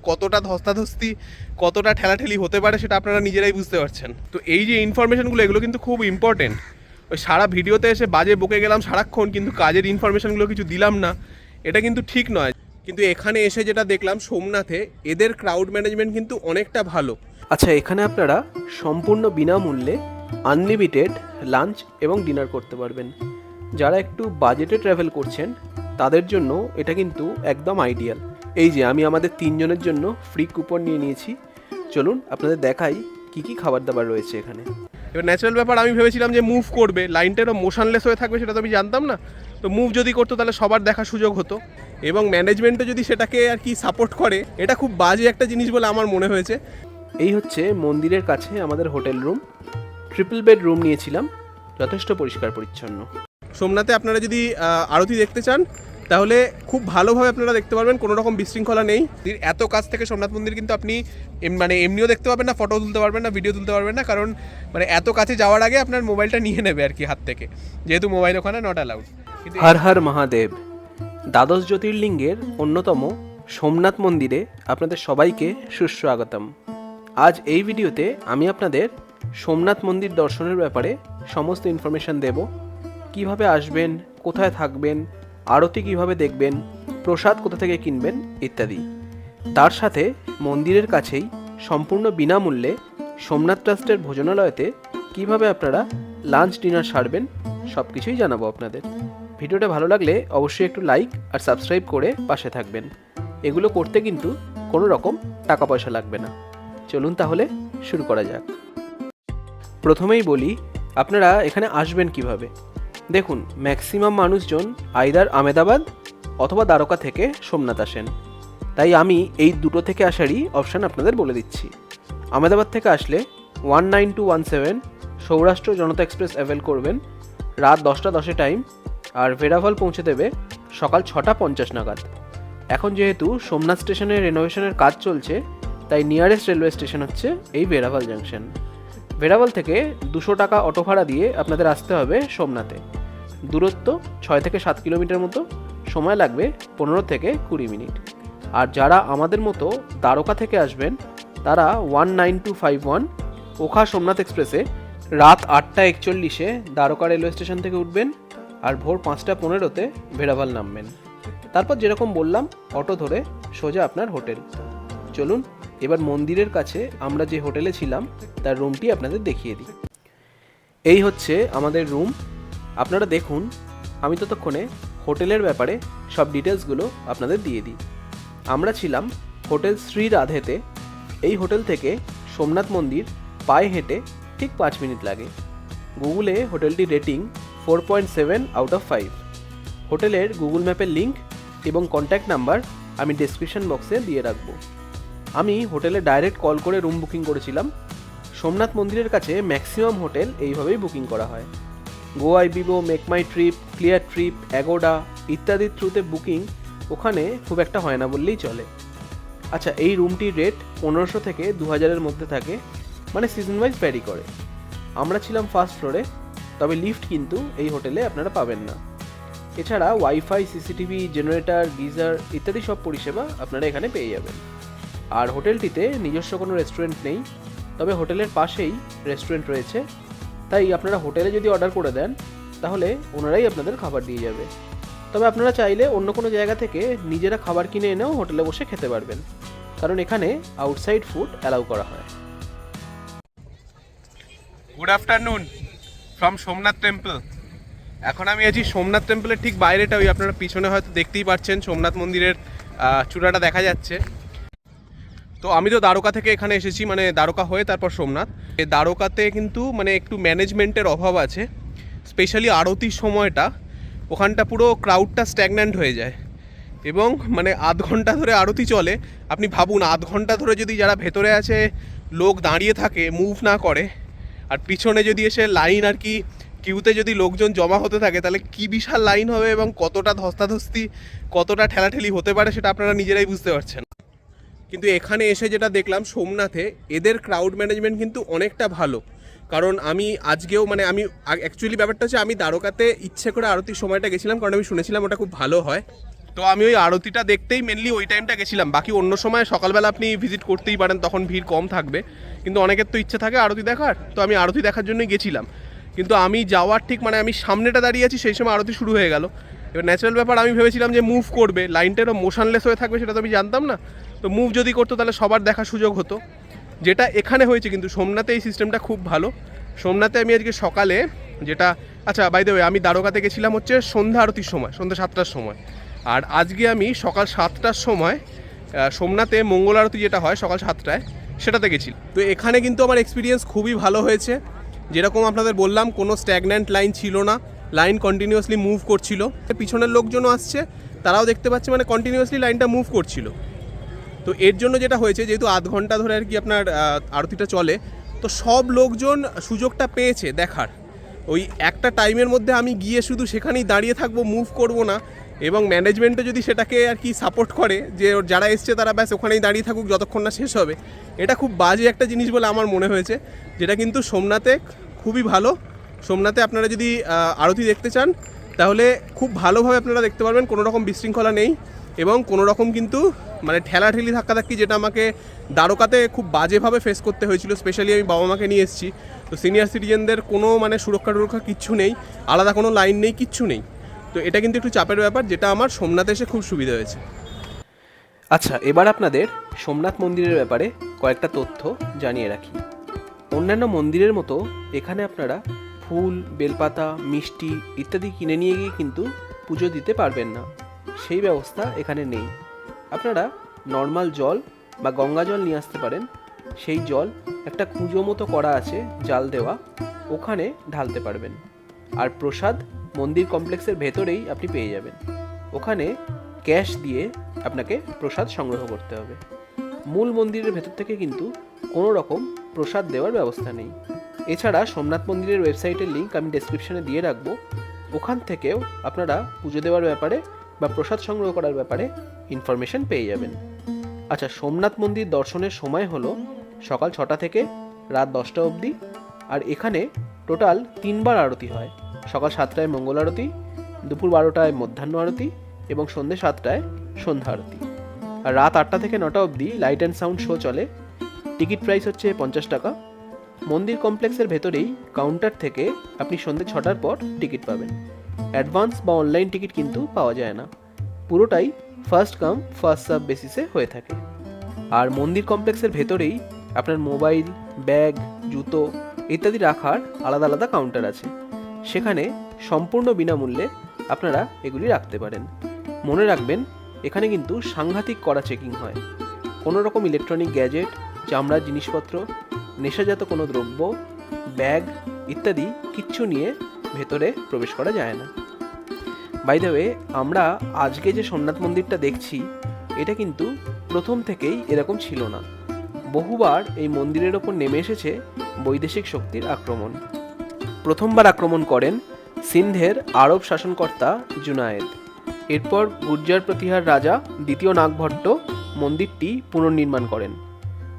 কতটা ধস্তাধস্তি, কতটা ঠেলাঠেলি হতে পারে সেটা আপনারা নিজেরাই বুঝতে পারছেন। তো এই যে ইনফরমেশনগুলো, এগুলো কিন্তু খুব ইম্পর্টেন্ট। ওই সারা ভিডিওতে এসে বাজে বকে গেলাম সারাক্ষণ, কিন্তু কাজের ইনফরমেশনগুলো কিছু দিলাম না, এটা কিন্তু ঠিক নয়। কিন্তু এখানে এসে যেটা দেখলাম সোমনাথে, এদের ক্রাউড ম্যানেজমেন্ট কিন্তু অনেকটা ভালো। আচ্ছা, এখানে আপনারা সম্পূর্ণ বিনামূল্যে আনলিমিটেড লাঞ্চ এবং ডিনার করতে পারবেন। যারা একটু বাজেটে ট্রাভেল করছেন তাদের জন্য এটা কিন্তু একদম আইডিয়াল। এই যে আমি আমাদের 3 জনের জন্য ফ্রি কুপন নিয়ে নিয়েছি। চলুন আপনাদের দেখাই কি কি খাবার দাবার রয়েছে এখানে। এবার ন্যাচারাল ব্যাপার, আমি ভেবেছিলাম যে মুভ করবে, লাইনটারও মোশনলেস হয়ে থাকবে, সেটা তো আমি জানতাম না। তো মুভ যদি করতো তাহলে সবার দেখার সুযোগ হতো, এবং ম্যানেজমেন্টও যদি সেটাকে আর কি সাপোর্ট করে, এটা খুব বাজে একটা জিনিস বলে আমার মনে হয়েছে। এই হচ্ছে মন্দিরের কাছে আমাদের hotel room. Triple bed room নিয়েছিলাম, যথেষ্ট পরিষ্কার পরিচ্ছন্ন। সোমনাথে আপনারা যদি আরতি দেখতে চান তাহলে খুব ভালোভাবে আপনারা দেখতে পারবেন, কোনো রকম বিশৃঙ্খলা নেই। এত কাছ থেকে সোমনাথ মন্দির কিন্তু আপনি মানে এমনিও দেখতে পাবেন না, ফটো তুলতে পারবেন না, ভিডিও তুলতে পারবেন না, কারণ মানে এত কাছে যাওয়ার আগে আপনার মোবাইলটা নিয়ে নেবে আর কি হাত থেকে, যেহেতু মোবাইল ওখানে নট অ্যালাউড। হর হর মহাদেব। দ্বাদশ জ্যোতির্লিঙ্গের অন্যতম সোমনাথ মন্দিরে আপনাদের সবাইকে সুস্বাগতম। আজ এই ভিডিওতে আমি আপনাদের সোমনাথ মন্দির দর্শনের ব্যাপারে সমস্ত ইনফরমেশান দেব। কিভাবে আসবেন, কোথায় থাকবেন, আরতি কিভাবে দেখবেন, প্রসাদ কোথা থেকে কিনবেন ইত্যাদি। তার সাথে মন্দিরের কাছেই সম্পূর্ণ বিনামূল্যে সোমনাথ ট্রাস্টের ভোজনালয়তে কিভাবে আপনারা লাঞ্চ ডিনার সারবেন সব কিছুই জানাবো আপনাদের। ভিডিওটা ভালো লাগলে অবশ্যই একটু লাইক আর সাবস্ক্রাইব করে পাশে থাকবেন। এগুলো করতে কিন্তু কোনো রকম টাকা পয়সা লাগবে না। চলুন তাহলে শুরু করা যাক। প্রথমেই বলি আপনারা এখানে আসবেন কিভাবে। দেখুন, ম্যাক্সিমাম মানুষজন আইদার আমেদাবাদ অথবা দ্বারকা থেকে সোমনাথ আসেন, তাই আমি এই দুটো থেকে আসারই অপশান আপনাদের বলে দিচ্ছি। আমেদাবাদ থেকে আসলে 19217 সৌরাষ্ট্র জনতা এক্সপ্রেস অ্যাভেল করবেন, রাত 10:10 টাইম, আর ভেরাভাল পৌঁছে দেবে সকাল 6:50 নাগাদ। এখন যেহেতু সোমনাথ স্টেশনের রেনোভেশনের কাজ চলছে, তাই নিয়ারেস্ট রেলওয়ে স্টেশন হচ্ছে এই ভেরাভাল জাংশন। ভেরাভাল থেকে 200 টাকা অটো ভাড়া দিয়ে আপনাদের আসতে হবে সোমনাথে। দূরত্ব 6 থেকে 7 কিলোমিটার মতো, সময় লাগবে 15 থেকে 20 মিনিট। আর যারা আমাদের মতো দ্বারকা থেকে আসবেন তারা 19251 ওখা সোমনাথ এক্সপ্রেসে রাত 8:41 দ্বারকা রেলওয়ে স্টেশন থেকে উঠবেন, আর ভোর 5:15 ভেরাভাল নামবেন। তারপর যেরকম বললাম অটো ধরে সোজা আপনার হোটেল। চলুন এবার মন্দিরের কাছে আমরা যে হোটেলে ছিলাম তার রুমটি আপনাদের দেখিয়ে দিই। এই হচ্ছে আমাদের রুম। আপনারা দেখুন, আমি ততক্ষণে হোটেলের ব্যাপারে সব ডিটেলসগুলো আপনাদের দিয়ে দিই। আমরা ছিলাম হোটেল শ্রী রাধেতে। এই হোটেল থেকে সোমনাথ মন্দির পায়ে হেঁটে ঠিক 5 মিনিট লাগে। গুগলে হোটেলটি রেটিং 4.7 আউট অফ 5। হোটেলের গুগল ম্যাপের লিঙ্ক এবং কন্ট্যাক্ট নাম্বার আমি ডেসক্রিপশন বক্সে দিয়ে রাখবো। আমি হোটেলে ডাইরেক্ট কল করে রুম বুকিং করেছিলাম। সোমনাথ মন্দিরের কাছে ম্যাক্সিমাম হোটেল এইভাবেই বুকিং করা হয়। গো আইবিবো, মেক মাই ট্রিপ, ক্লিয়ার ট্রিপ, অ্যাগোডা ইত্যাদির থ্রুতে বুকিং ওখানে খুব একটা হয় না বললেই চলে। আচ্ছা, এই রুমটির রেট 1500 থেকে 2000-এর মধ্যে থাকে, মানে সিজন ওয়াইজ ভ্যারি করে। আমরা ছিলাম ফার্স্ট ফ্লোরে, তবে লিফট কিন্তু এই হোটেলে আপনারা পাবেন না। এছাড়া ওয়াইফাই, সিসিটিভি, জেনারেটর, গিজার ইত্যাদি সব পরিষেবা আপনারা এখানে পেয়ে যাবেন। আর হোটেলটিতে নিজস্ব কোনো রেস্টুরেন্ট নেই, তবে হোটেলের পাশেই রেস্টুরেন্ট রয়েছে, তাই আপনারা হোটেলে যদি অর্ডার করে দেন তাহলে ওনারাই আপনাদের খাবার দিয়ে যাবে। তবে আপনারা চাইলে অন্য কোনো জায়গা থেকে নিজেরা খাবার কিনে এনেও হোটেলে বসে খেতে পারবেন, কারণ এখানে আউটসাইড ফুড অ্যালাউ করা হয়। Good afternoon from Somnath temple. এখন আমি আছি সোমনাথ টেম্পলের ঠিক বাইরেটা, ওই আপনারা পিছনে হয়তো দেখতেই পাচ্ছেন সোমনাথ মন্দিরের চূড়াটা দেখা যাচ্ছে। তো আমি তো দ্বারকা থেকে এখানে এসেছি, মানে দ্বারকা হয়ে তারপর সোমনাথ। এই দ্বারকাতে কিন্তু মানে একটু ম্যানেজমেন্টের অভাব আছে, স্পেশালি আরতির সময়টা ওখানটা পুরো ক্রাউডটা স্ট্যাগন্যান্ট হয়ে যায়, এবং মানে আধ ঘন্টা ধরে আরতি চলে। আপনি ভাবুন, আধ ঘন্টা ধরে যদি যারা ভেতরে আছে লোক দাঁড়িয়ে থাকে, মুভ না করে, আর পিছনে যদি এসে লাইন আর কি কিউতে যদি লোকজন জমা হতে থাকে, তাহলে কি বিশাল লাইন হবে এবং কতটা ধস্তাধস্তি, কতটা ঠেলাঠেলি হতে পারে সেটা আপনারা নিজেরাই বুঝতে পারছেন। কিন্তু এখানে এসে যেটা দেখলাম সোমনাথে, এদের ক্রাউড ম্যানেজমেন্ট কিন্তু অনেকটা ভালো। কারণ আমি আজকেও মানে আমি অ্যাকচুয়ালি ব্যাপারটা হচ্ছে, আমি দ্বারকাতে ইচ্ছে করে আরতির সময়টা গেছিলাম, কারণ আমি শুনেছিলাম ওটা খুব ভালো হয়। তো আমি ওই আরতিটা দেখতেই মেনলি ওই টাইমটা গেছিলাম। বাকি অন্য সময় সকালবেলা আপনি ভিজিট করতেই পারেন, তখন ভিড় কম থাকবে। কিন্তু অনেকের তো ইচ্ছে থাকে আরতি দেখার, তো আমি আরতি দেখার জন্যই গেছিলাম। কিন্তু আমি যাওয়ার ঠিক মানে আমি সামনেটা দাঁড়িয়ে আছি, সেই সময় আরতি শুরু হয়ে গেল। এবার ন্যাচারাল ব্যাপার, আমি ভেবেছিলাম যে মুভ করবে, লাইনটারও মোশনলেস হয়ে থাকবে, সেটা তো আমি জানতাম না। তো মুভ যদি করতো তাহলে সবার দেখার সুযোগ হতো, যেটা এখানে হয়েছে। কিন্তু সোমনাথে এই সিস্টেমটা খুব ভালো। সোমনাথে আমি আজকে সকালে যেটা, আচ্ছা বাই দ্য ওয়ে, আমি দ্বারকাতে গেছিলাম হচ্ছে সন্ধ্যা আরতির সময়, সন্ধ্যা 7টার সময়। আর আজকে আমি সকাল 7টার সময় সোমনাথে মঙ্গল আরতি যেটা হয় সকাল 7টায়, সেটাতে গেছি। তো এখানে কিন্তু আমার এক্সপিরিয়েন্স খুবই ভালো হয়েছে। যেরকম আপনাদের বললাম, কোনো স্ট্যাগন্যান্ট লাইন ছিল না, লাইন কন্টিনিউয়াসলি মুভ করছিল। পিছনের লোকজনও আসছে, তারাও দেখতে পাচ্ছে, মানে কন্টিনিউয়াসলি লাইনটা মুভ করছিল। তো এর জন্য যেটা হয়েছে, যেহেতু আধ ঘন্টা ধরে আর কি আপনার আরতিটা চলে, তো সব লোকজন সুযোগটা পেয়েছে দেখার। ওই একটা টাইমের মধ্যে আমি গিয়ে শুধু সেখানেই দাঁড়িয়ে থাকবো, মুভ করব না। এবং ম্যানেজমেন্টও যদি সেটাকে আর কি সাপোর্ট করে যে যারা এসছে তারা ব্যাস ওখানেই দাঁড়িয়ে থাকুক যতক্ষণ না শেষ হবে, এটা খুব বাজে একটা জিনিস বলে আমার মনে হয়েছে। যেটা কিন্তু সোমনাথে খুবই ভালো। সোমনাথে আপনারা যদি আরতি দেখতে চান তাহলে খুব ভালোভাবে আপনারা দেখতে পারবেন, কোনো রকম বিশৃঙ্খলা নেই। এবং কোনো রকম কিন্তু মানে ঠেলাঠেলি ধাক্কাধাক্কি, যেটা আমাকে দ্বারকাতে খুব বাজেভাবে ফেস করতে হয়েছিল। স্পেশালি আমি বাবা মাকে নিয়ে এসেছি, তো সিনিয়র সিটিজেনদের কোনো মানে সুরক্ষা কিচ্ছু নেই, আলাদা কোনো লাইন নেই, কিচ্ছু নেই। তো এটা কিন্তু একটু চাপের ব্যাপার, যেটা আমার সোমনাথে এসে খুব সুবিধা হয়েছে। আচ্ছা, এবার আপনাদের সোমনাথ মন্দিরের ব্যাপারে কয়েকটা তথ্য জানিয়ে রাখি। অন্যান্য মন্দিরের মতো এখানে আপনারা ফুল, বেলপাতা, মিষ্টি ইত্যাদি কিনে নিয়ে গিয়ে কিন্তু পুজো দিতে পারবেন না, সেই ব্যবস্থা এখানে নেই। আপনারা নর্মাল জল বা গঙ্গা জল নিয়ে আসতে পারেন। সেই জল একটা কুঁজো মতো করা আছে, জাল দেওয়া, ওখানে ঢালতে পারবেন। আর প্রসাদ মন্দির কমপ্লেক্সের ভেতরেই আপনি পেয়ে যাবেন। ওখানে ক্যাশ দিয়ে আপনাকে প্রসাদ সংগ্রহ করতে হবে। মূল মন্দিরের ভেতর থেকে কিন্তু কোনো রকম প্রসাদ দেওয়ার ব্যবস্থা নেই। এছাড়া সোমনাথ মন্দিরের ওয়েবসাইটের লিঙ্ক আমি ডেসক্রিপশনে দিয়ে রাখবো, ওখান থেকেও আপনারা পুজো দেওয়ার ব্যাপারে বা প্রসাদ সংগ্রহ করার ব্যাপারে ইনফরমেশন পেয়ে যাবেন। আচ্ছা, সোমনাথ মন্দির দর্শনের সময় হলো সকাল 6টা থেকে রাত 10টা অবধি। আর এখানে টোটাল 3বার আরতি হয়। সকাল 7টায় মঙ্গল আরতি, দুপুর 12টায় মধ্যাহ্ন আরতি এবং সন্ধ্যে 7টায় সন্ধ্যা আরতি। আর রাত 8টা থেকে 9টা অবধি লাইট অ্যান্ড সাউন্ড শো চলে। টিকিট প্রাইস হচ্ছে 50 টাকা। মন্দির কমপ্লেক্সের ভেতরেই কাউন্টার থেকে আপনি সন্ধ্যে 6টার পর টিকিট পাবেন। অ্যাডভান্স বা অনলাইন টিকিট কিন্তু পাওয়া যায় না, পুরোটাই ফার্স্ট কাম ফার্স্ট সার্ভ বেসিসে হয়ে থাকে। আর মন্দির কমপ্লেক্সের ভেতরেই আপনার মোবাইল, ব্যাগ, জুতো ইত্যাদি রাখার আলাদা আলাদা কাউন্টার আছে, সেখানে সম্পূর্ণ বিনামূল্যে আপনারা এগুলি রাখতে পারেন। মনে রাখবেন, এখানে কিন্তু সাংঘাতিক কড়া চেকিং হয়। কোনো রকম ইলেকট্রনিক গ্যাজেট, চামড়ার জিনিসপত্র, নেশাজাত কোনো দ্রব্য, ব্যাগ ইত্যাদি কিচ্ছু নিয়ে ভেতরে প্রবেশ করা যায় না। বাই দ্য ওয়ে, আমরা আজকে যে সোমনাথ মন্দিরটা দেখছি, এটা কিন্তু প্রথম থেকেই এরকম ছিল না। বহুবার এই মন্দিরের ওপর নেমে এসেছে বৈদেশিক শক্তির আক্রমণ। প্রথমবার আক্রমণ করেন সিন্ধের আরব শাসনকর্তা জুনায়েদ। এরপর গুর্জার প্রতিহার রাজা দ্বিতীয় নাগভট্ট মন্দিরটি পুনর্নির্মাণ করেন।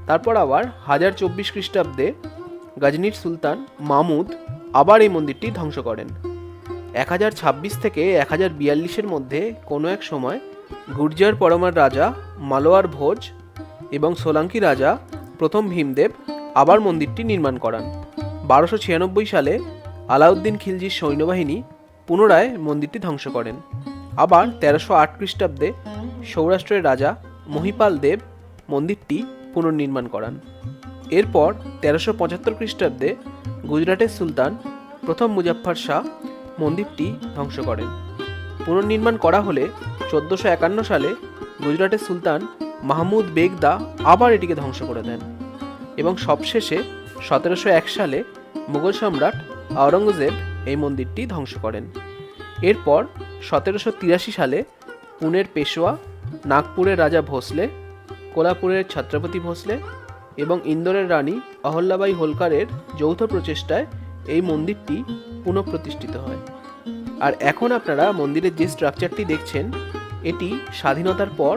তারপর আবার 1024 খ্রিস্টাব্দে গজনির সুলতান মাহমুদ আবার এই মন্দিরটি ধ্বংস করেন। 1026 থেকে 1042-এর মধ্যে কোনো এক সময় গুর্জার পরমার রাজা মালোয়ার ভোজ এবং সোলাঙ্কি রাজা প্রথম ভীমদেব আবার মন্দিরটি নির্মাণ করান। 1296 সালে আলাউদ্দিন খিলজির সৈন্যবাহিনী পুনরায় মন্দিরটি ধ্বংস করেন। আবার 1308 খ্রিস্টাব্দে সৌরাষ্ট্রের রাজা মহিপাল দেব মন্দিরটি পুনর্নির্মাণ করান। এরপর 1375 খ্রিস্টাব্দে গুজরাটের সুলতান প্রথম মুজাফফর শাহ মন্দিরটি ধ্বংস করেন। পুনর্নির্মাণ করা হলে 1451 সালে গুজরাটের সুলতান মাহমুদ বেগদা আবার এটিকে ধ্বংস করে দেন এবং সবশেষে 1701 সালে মুঘল সম্রাট আওরঙ্গজেব এই মন্দিরটি ধ্বংস করেন। এরপর 1783 সালে পুনের পেশোয়া, নাগপুরের রাজা ভোসলে, কোলাপুরের ছত্রপতি ভোসলে এবং ইন্দোরের রানী অহল্যাবাই হোলকারের যৌথ প্রচেষ্টায় এই মন্দিরটি পুনঃপ্রতিষ্ঠিত হয়। আর এখন আপনারা মন্দিরের যে স্ট্রাকচারটি দেখছেন, এটি স্বাধীনতার পর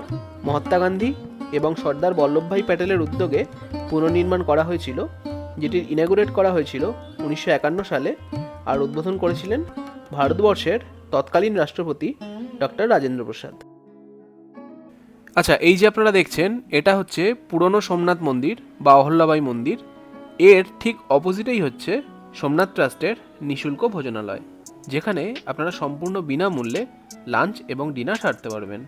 মহাত্মা গান্ধী এবং সর্দার বল্লভভাই প্যাটেলের উদ্যোগে পুনর্নির্মাণ করা হয়েছিল, যেটির ইনাগুরেট করা হয়েছিল 1951 সালে আর উদ্বোধন করেছিলেন ভারতবর্ষের তৎকালীন রাষ্ট্রপতি ডক্টর রাজেন্দ্র প্রসাদ। আচ্ছা, এই যে আপনারা দেখছেন এটা হচ্ছে পুরনো সোমনাথ মন্দির বা অহল্যাবাই মন্দির। এর ঠিক অপোজিটেই হচ্ছে সোমনাথ ট্রাস্টের নিঃশুল্ক ভোজনালয়, যেখানে আপনারা সম্পূর্ণ বিনামূল্যে লাঞ্চ এবং ডিনার সারতে পারবেন।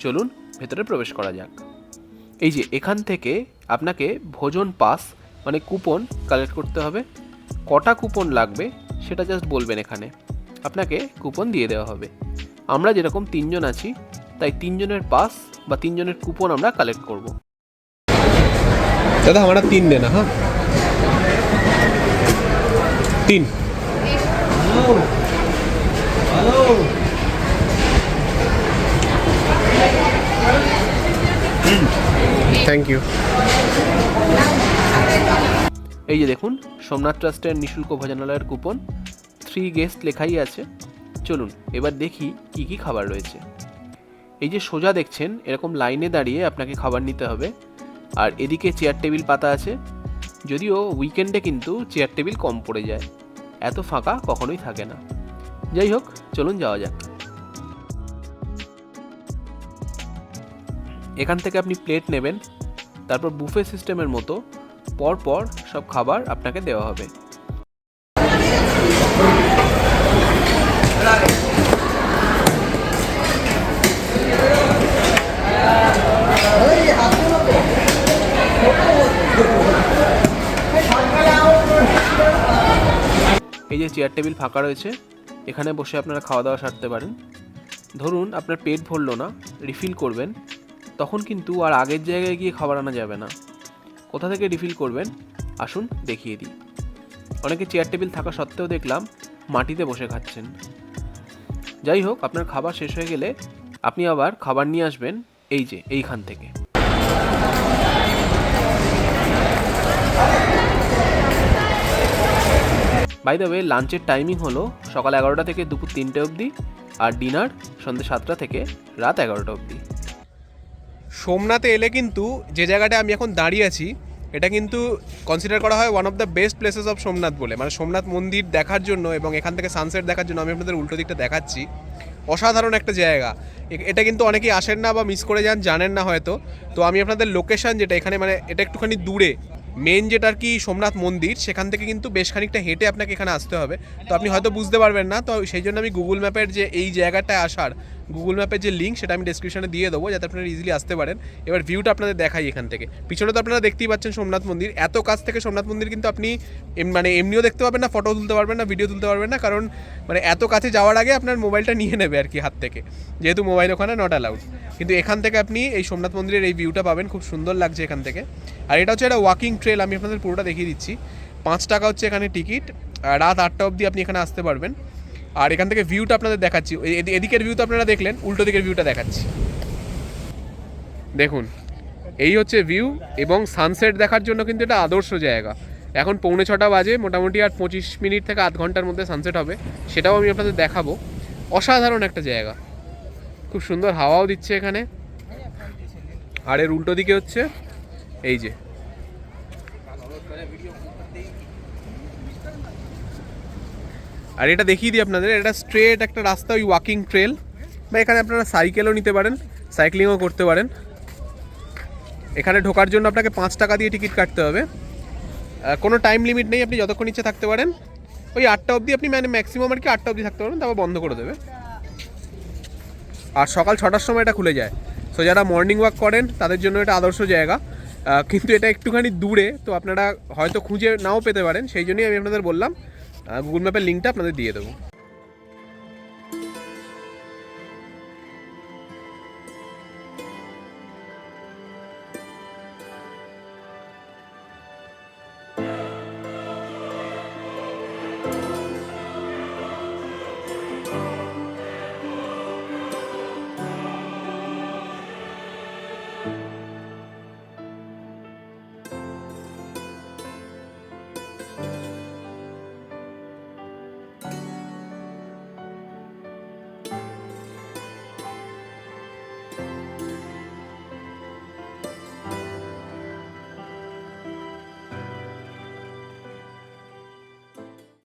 চলুন ভেতরে প্রবেশ করা যাক। এই যে এখান থেকে আপনাকে ভোজন পাস মানে কুপন কালেক্ট করতে হবে। কটা কুপন লাগবে সেটা জাস্ট বলবেন, এখানে আপনাকে কুপন দিয়ে দেওয়া হবে। আমরা যেরকম 3 জন আছি তাই 3 জনের পাস বা 3 জনের কুপন আমরা কালেক্ট করব। दादा हमारा 3 देना। हाँ 3। Thank you. এই যে দেখুন সোমনাথ ট্রাস্টের নিঃশুল্ক ভোজনালয়ের কুপন, 3 গেস্ট লেখাই আছে। চলুন এবার দেখি কি কি খাবার রয়েছে। এই যে সোজা দেখছেন এরকম লাইনে দাঁড়িয়ে আপনাকে খাবার নিতে হবে। আর এদিকে চেয়ার টেবিল পাতা আছে, যদিও উইকেন্ডে কিন্তু চেয়ার টেবিল কম পড়ে যায়, এত ফাঁকা কখনোই থাকে না। যাই হোক, চলুন যাওয়া যাক। এখান থেকে আপনি প্লেট নেবেন, তারপর বুফে সিস্টেমের মতো পরপর সব খাবার আপনাকে দেওয়া হবে। এই যে চেয়ার টেবিল ফাঁকা রয়েছে, এখানে বসে আপনারা খাওয়া দাওয়া সারতে পারেন। ধরুন আপনার পেট ভরলো না, রিফিল করবেন, তখন কিন্তু আর আগের জায়গায় গিয়ে খাবার আনা যাবে না। কোথা থেকে রিফিল করবেন আসুন দেখিয়ে দিই। অনেকে চেয়ার টেবিল থাকা সত্ত্বেও দেখলাম মাটিতে বসে খাচ্ছেন। যাই হোক, আপনার খাবার শেষ হয়ে গেলে আপনি আবার খাবার নিয়ে আসবেন এই যে এইখান থেকে। বাই দ্য ওয়ে, লাঞ্চের টাইমিং হলো সকাল 11টা থেকে দুপুর 3টে অবধি, আর ডিনার সন্ধ্যে 7টা থেকে রাত 11টা অবধি। সোমনাথে এলে কিন্তু যে জায়গাটা আমি এখন দাঁড়িয়ে আছি এটা কিন্তু কনসিডার করা হয় one of the best places of Somnath বলে। মানে সোমনাথ মন্দির দেখার জন্য এবং এখান থেকে সানসেট দেখার জন্য আমি আপনাদের উল্টো দিকটা দেখাচ্ছি। অসাধারণ একটা জায়গা। এটা কিন্তু অনেকেই আসেন না বা মিস করে যান, জানেন না হয়তো। তো আমি আপনাদের লোকেশন যেটা এখানে, মানে এটা একটুখানি দূরে, মেন যেটা আর কি সোমনাথ মন্দির, সেখান থেকে কিন্তু বেশ খানিকটা হেঁটে আপনাকে এখানে আসতে হবে। তো আপনি হয়তো বুঝতে পারবেন না, তো সেই জন্য আমি গুগল ম্যাপের যে এই জায়গাটায় আসার গুগল ম্যাপের যে লিঙ্ক সেটা আমি ডেসক্রিপশনে দিয়ে দেবো, যাতে আপনারা ইজিলি আসতে পারেন। এবার ভিউটা আপনাদের দেখাই এখান থেকে। পিছনে তো আপনারা দেখতেই পাচ্ছেন সোমনাথ মন্দির। এত কাছ থেকে সোমনাথ মন্দির কিন্তু আপনি মানে এমনিও দেখতে পাবেন না, ফটো তুলতে পারবেন না, ভিডিও তুলতে পারবেন না, কারণ মানে এত কাছে যাওয়ার আগে আপনার মোবাইলটা নিয়ে নেবে আর কি হাত থেকে, যেহেতু মোবাইল ওখানে নট অ্যালাউড। কিন্তু এখান থেকে আপনি এই সোমনাথ মন্দিরের এই ভিউটা পাবেন, খুব সুন্দর লাগছে এখান থেকে। আর এটা হচ্ছে একটা ওয়াকিং ট্রেল, আমি আপনাদের পুরোটা দেখিয়ে দিচ্ছি। 5 টাকা হচ্ছে এখানে টিকিট, রাত 8টা অবধি আপনি এখানে আসতে পারবেন। আর এখান থেকে ভিউটা আপনাদের দেখাচ্ছি, এদিকের ভিউ তো আপনারা দেখলেন, উল্টো দিকের ভিউটা দেখাচ্ছি। দেখুন এই হচ্ছে ভিউ, এবং সানসেট দেখার জন্য কিন্তু এটা আদর্শ জায়গা। এখন 6:45 বাজে, মোটামুটি আর 25 মিনিট থেকে আধ ঘন্টার মধ্যে সানসেট হবে, সেটাও আমি আপনাদের দেখাবো। অসাধারণ একটা জায়গা, খুব সুন্দর হাওয়াও দিচ্ছে এখানে। আর এর উল্টো দিকে হচ্ছে এই যে, আর এটা দেখিয়ে দিই আপনাদের, এটা স্ট্রেট একটা রাস্তা, ওই ওয়াকিং ট্রেল, বা এখানে আপনারা সাইকেলও নিতে পারেন, সাইক্লিংও করতে পারেন। এখানে ঢোকার জন্য আপনাকে 5 টাকা দিয়ে টিকিট কাটতে হবে। কোনো টাইম লিমিট নেই, আপনি যতক্ষণ ইচ্ছে থাকতে পারেন। ওই 8টা অবধি আপনি মানে ম্যাক্সিমাম আর কি 8টা অবধি থাকতে পারবেন, তারপর বন্ধ করে দেবে। আর সকাল 6টার সময় এটা খুলে যায়। সো যারা মর্নিং ওয়াক করেন তাদের জন্য এটা আদর্শ জায়গা, কিন্তু এটা একটুখানি দূরে, তো আপনারা হয়তো খুঁজে নাও পেতে পারেন। সেই জন্যই আমি আপনাদের বললাম, গুগল ম্যাপের লিঙ্কটা আপনাদের দিয়ে দেবো।